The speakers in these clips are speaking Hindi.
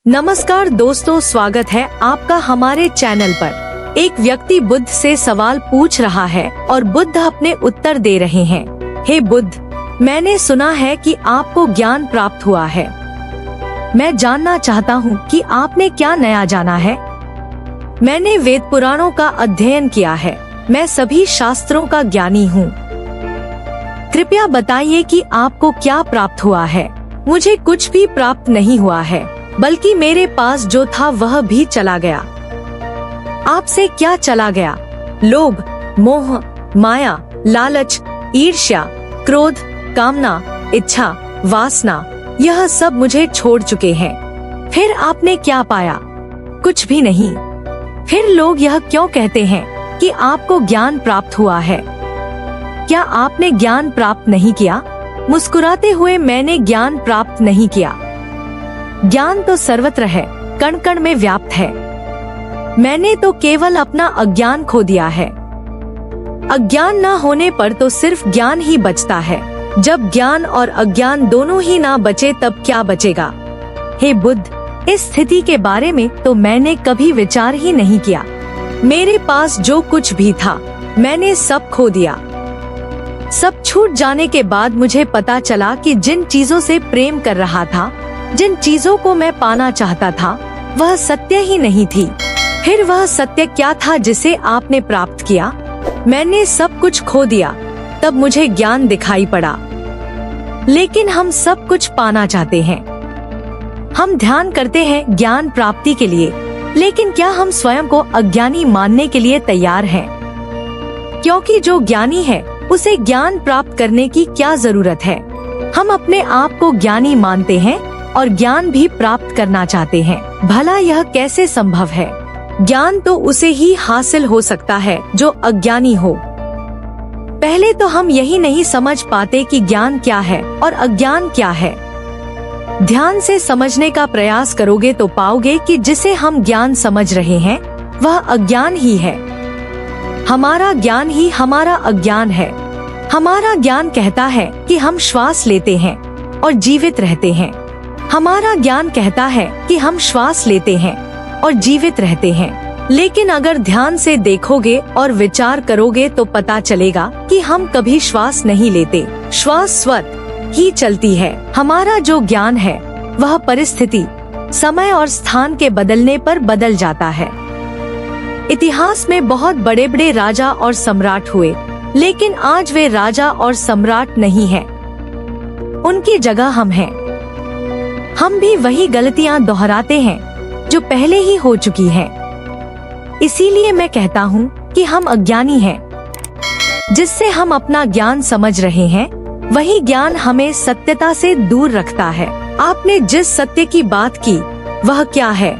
नमस्कार दोस्तों, स्वागत है आपका हमारे चैनल पर। एक व्यक्ति बुद्ध से सवाल पूछ रहा है और बुद्ध अपने उत्तर दे रहे हैं। हे बुद्ध, मैंने सुना है कि आपको ज्ञान प्राप्त हुआ है। मैं जानना चाहता हूँ कि आपने क्या नया जाना है। मैंने वेद पुराणों का अध्ययन किया है। मैं सभी शास्त्रों का ज्ञानी हूँ। कृपया बताइए कि आपको क्या प्राप्त हुआ है। मुझे कुछ भी प्राप्त नहीं हुआ है, बल्कि मेरे पास जो था वह भी चला गया। आपसे क्या चला गया? लोभ, मोह, माया, लालच, ईर्ष्या, क्रोध, कामना, इच्छा, वासना, यह सब मुझे छोड़ चुके हैं। फिर आपने क्या पाया? कुछ भी नहीं। फिर लोग यह क्यों कहते हैं कि आपको ज्ञान प्राप्त हुआ है? क्या आपने ज्ञान प्राप्त नहीं किया? मुस्कुराते हुए मैंने ज्ञान प्राप्त नहीं किया। ज्ञान तो सर्वत्र है, कण कण में व्याप्त है। मैंने तो केवल अपना अज्ञान खो दिया है। अज्ञान न होने पर तो सिर्फ ज्ञान ही बचता है। जब ज्ञान और अज्ञान दोनों ही ना बचे तब क्या बचेगा? हे बुद्ध, इस स्थिति के बारे में तो मैंने कभी विचार ही नहीं किया। मेरे पास जो कुछ भी था मैंने सब खो दिया। सब छूट जाने के बाद मुझे पता चला कि जिन चीजों से प्रेम कर रहा था, जिन चीजों को मैं पाना चाहता था, वह सत्य ही नहीं थी। फिर वह सत्य क्या था जिसे आपने प्राप्त किया? मैंने सब कुछ खो दिया। तब मुझे ज्ञान दिखाई पड़ा। लेकिन हम सब कुछ पाना चाहते हैं। हम ध्यान करते हैं ज्ञान प्राप्ति के लिए, लेकिन क्या हम स्वयं को अज्ञानी मानने के लिए तैयार हैं? क्योंकि जो ज्ञानी है उसे ज्ञान प्राप्त करने की क्या जरूरत है? हम अपने आप को ज्ञानी मानते हैं और ज्ञान भी प्राप्त करना चाहते हैं। भला यह कैसे संभव है? ज्ञान तो उसे ही हासिल हो सकता है जो अज्ञानी हो। पहले तो हम यही नहीं समझ पाते कि ज्ञान क्या है और अज्ञान क्या है। ध्यान से समझने का प्रयास करोगे तो पाओगे कि जिसे हम ज्ञान समझ रहे हैं वह अज्ञान ही है। हमारा ज्ञान ही हमारा अज्ञान है। हमारा ज्ञान कहता है कि हम श्वास लेते हैं और जीवित रहते हैं। हमारा ज्ञान कहता है कि हम श्वास लेते हैं और जीवित रहते हैं। लेकिन अगर ध्यान से देखोगे और विचार करोगे तो पता चलेगा कि हम कभी श्वास नहीं लेते। श्वास स्वतः ही चलती है। हमारा जो ज्ञान है वह परिस्थिति, समय और स्थान के बदलने पर बदल जाता है। इतिहास में बहुत बड़े बड़े राजा और सम्राट हुए, लेकिन आज वे राजा और सम्राट नहीं हैं। उनकी जगह हम हैं। हम भी वही गलतियां दोहराते हैं जो पहले ही हो चुकी हैं। इसीलिए मैं कहता हूँ कि हम अज्ञानी हैं। जिससे हम अपना ज्ञान समझ रहे हैं वही ज्ञान हमें सत्यता से दूर रखता है। आपने जिस सत्य की बात की वह क्या है?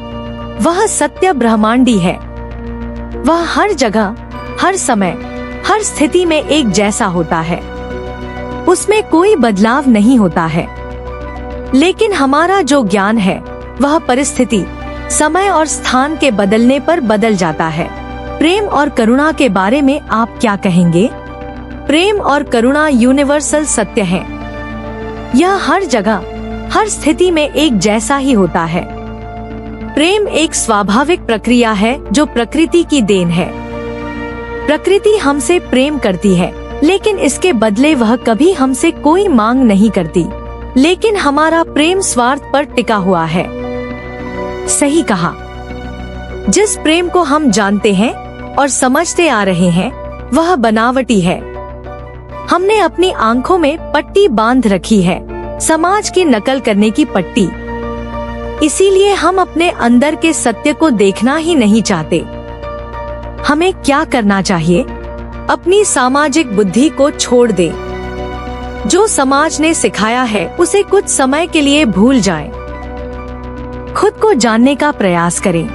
वह सत्य ब्रह्मांडी है। वह हर जगह, हर समय, हर स्थिति में एक जैसा होता है। उसमें कोई बदलाव नहीं होता है। लेकिन हमारा जो ज्ञान है वह परिस्थिति, समय और स्थान के बदलने पर बदल जाता है। प्रेम और करुणा के बारे में आप क्या कहेंगे? प्रेम और करुणा यूनिवर्सल सत्य है। यह हर जगह, हर स्थिति में एक जैसा ही होता है। प्रेम एक स्वाभाविक प्रक्रिया है जो प्रकृति की देन है। प्रकृति हमसे प्रेम करती है, लेकिन इसके बदले वह कभी हमसे कोई मांग नहीं करती। लेकिन हमारा प्रेम स्वार्थ पर टिका हुआ है। सही कहा। जिस प्रेम को हम जानते हैं और समझते आ रहे हैं वह बनावटी है। हमने अपनी आंखों में पट्टी बांध रखी है, समाज की नकल करने की पट्टी। इसीलिए हम अपने अंदर के सत्य को देखना ही नहीं चाहते। हमें क्या करना चाहिए? अपनी सामाजिक बुद्धि को छोड़ दे। जो समाज ने सिखाया है उसे कुछ समय के लिए भूल जाएं। खुद को जानने का प्रयास करें।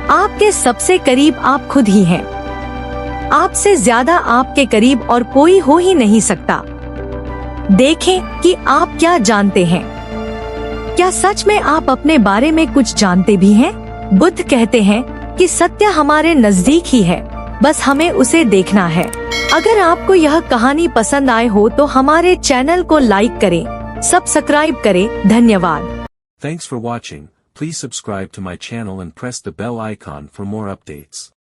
आपके सबसे करीब आप खुद ही हैं। आपसे ज्यादा आपके करीब और कोई हो ही नहीं सकता। देखें कि आप क्या जानते हैं। क्या सच में आप अपने बारे में कुछ जानते भी हैं? बुद्ध कहते हैं कि सत्य हमारे नजदीक ही है, बस हमें उसे देखना है। अगर आपको यह कहानी पसंद आए हो तो हमारे चैनल को लाइक करें, सब्सक्राइब करें। धन्यवाद। Thanks for watching. Please subscribe to my channel and press the bell icon for more updates.